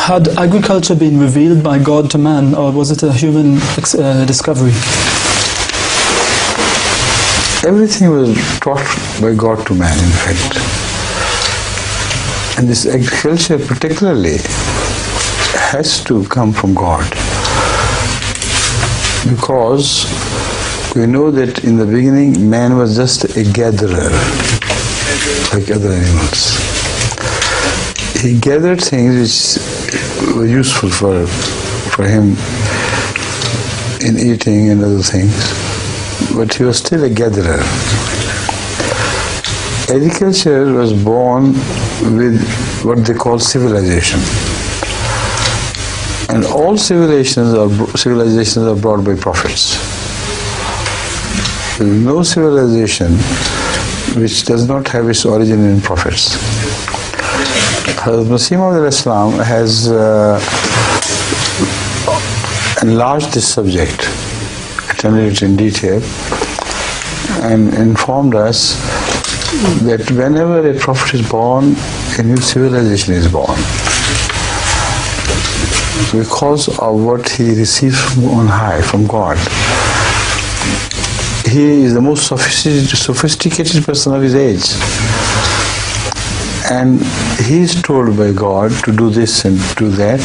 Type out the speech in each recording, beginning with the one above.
Had agriculture been revealed by God to man, or was it a human discovery? Everything was taught by God to man, in fact. And this agriculture particularly has to come from God. Because we know that in the beginning man was just a gatherer, like other animals. He gathered things which were useful for him in eating and other things, but he was still a gatherer. Agriculture was born with what they call civilization. And all civilizations are brought by prophets. There is no civilization which does not have its origin in prophets. Muslim Islam has enlarged this subject, attended it in detail, and informed us that whenever a prophet is born, a new civilization is born. Because of what he received from on high, from God. He is the most sophisticated person of his age. And he is told by God to do this and do that,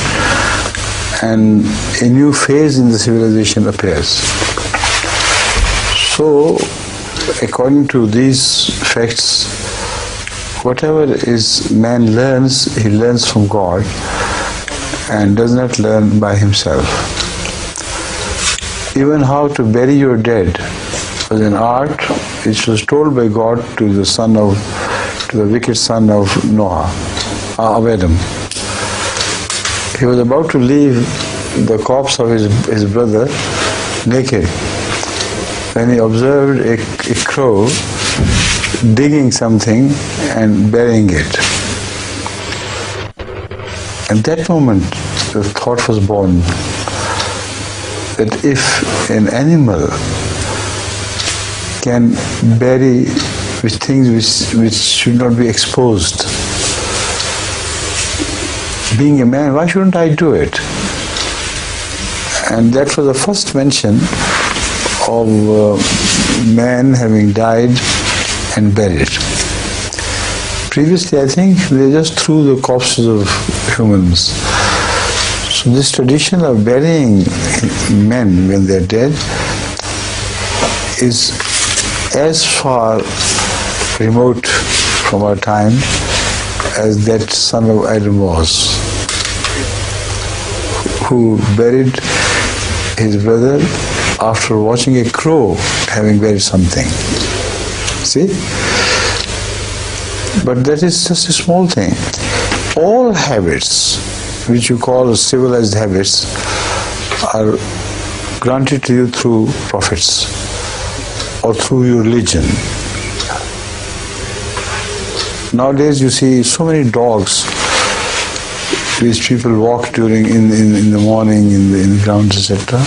and a new phase in the civilization appears. So, according to these facts, whatever is man learns, he learns from God and does not learn by himself. Even how to bury your dead was an art which was told by God to the wicked son of Noah, of Adam. He was about to leave the corpse of his brother naked when he observed a crow digging something and burying it. At that moment, the thought was born that if an animal can bury with things which should not be exposed, being a man, why shouldn't I do it? And that was the first mention of man having died and buried. Previously, I think they just threw the corpses of humans. So this tradition of burying men when they're dead is as far remote from our time as that son of Adam was, who buried his brother after watching a crow having buried something. See? But that is just a small thing. All habits, which you call civilized habits, are granted to you through prophets or through your religion. Nowadays you see so many dogs which people walk during in the morning in the grounds, etc.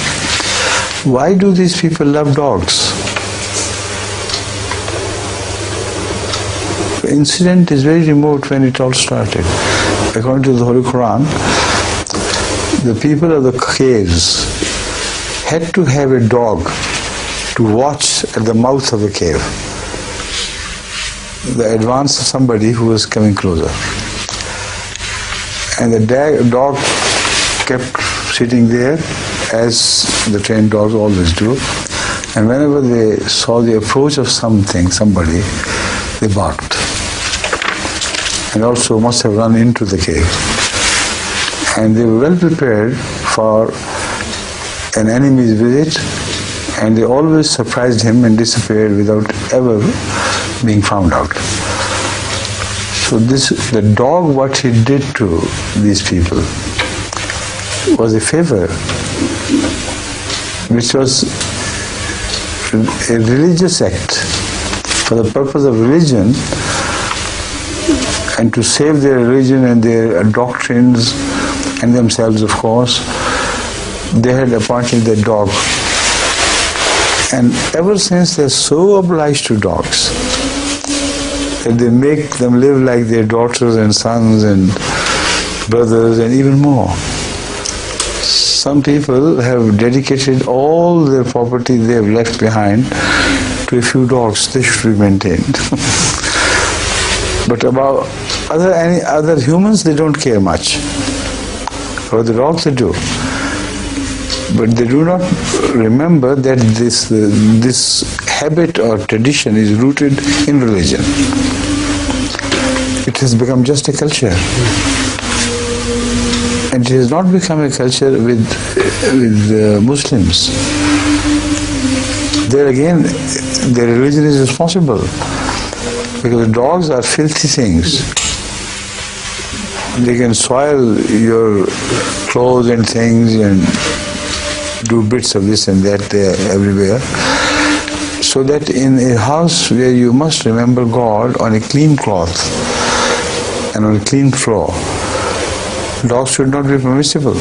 Why do these people love dogs? The incident is very remote when it all started. According to the Holy Quran, the people of the caves had to have a dog to watch at the mouth of the cave, the advance of somebody who was coming closer. And the dog kept sitting there, as the trained dogs always do, and whenever they saw the approach of somebody, they barked. And also must have run into the cave. And they were well prepared for an enemy's visit, and they always surprised him and disappeared without ever being found out. So the dog, what he did to these people was a favor, which was a religious act for the purpose of religion and to save their religion and their doctrines and themselves, of course. They had appointed their dog, and ever since they're so obliged to dogs that they make them live like their daughters and sons and brothers, and even more. Some people have dedicated all their property they have left behind to a few dogs. They should be maintained. But about any other humans, they don't care much. For the dogs, they do. But they do not remember that this habit or tradition is rooted in religion. It has become just a culture. And it has not become a culture with Muslims. There again, their religion is responsible. Because dogs are filthy things. They can soil your clothes and things and do bits of this and that there everywhere. So that in a house where you must remember God on a clean cloth and on a clean floor, dogs should not be permissible.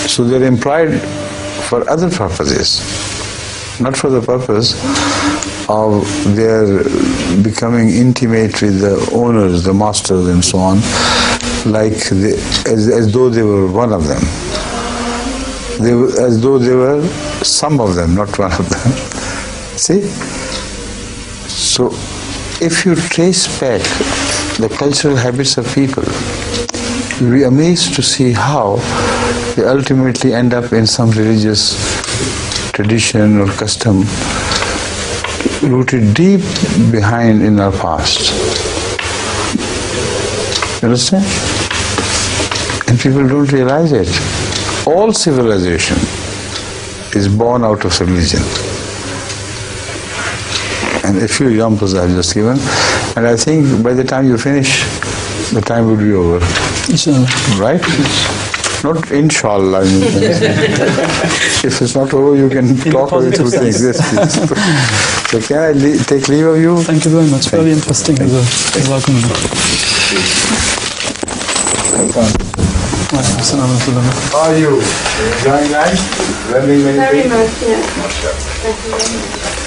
So they are employed for other purposes, not for the purpose of their becoming intimate with the owners, the masters and so on, like as though they were one of them. As though they were some of them, not one of them. See? So if you trace back the cultural habits of people, you'll be amazed to see how they ultimately end up in some religious tradition or custom rooted deep behind in our past. You understand? And people don't realize it. All civilization is born out of religion. And a few examples I've just given. And I think by the time you finish, the time will be over. Inshallah. Right? Not inshallah. If it's not over, you can talk away through things. Yes, please. So can I take leave of you? Thank you very much. Very interesting. Welcome. How are you? Enjoying life? Learning many things? Very much, yes. Thank you very much.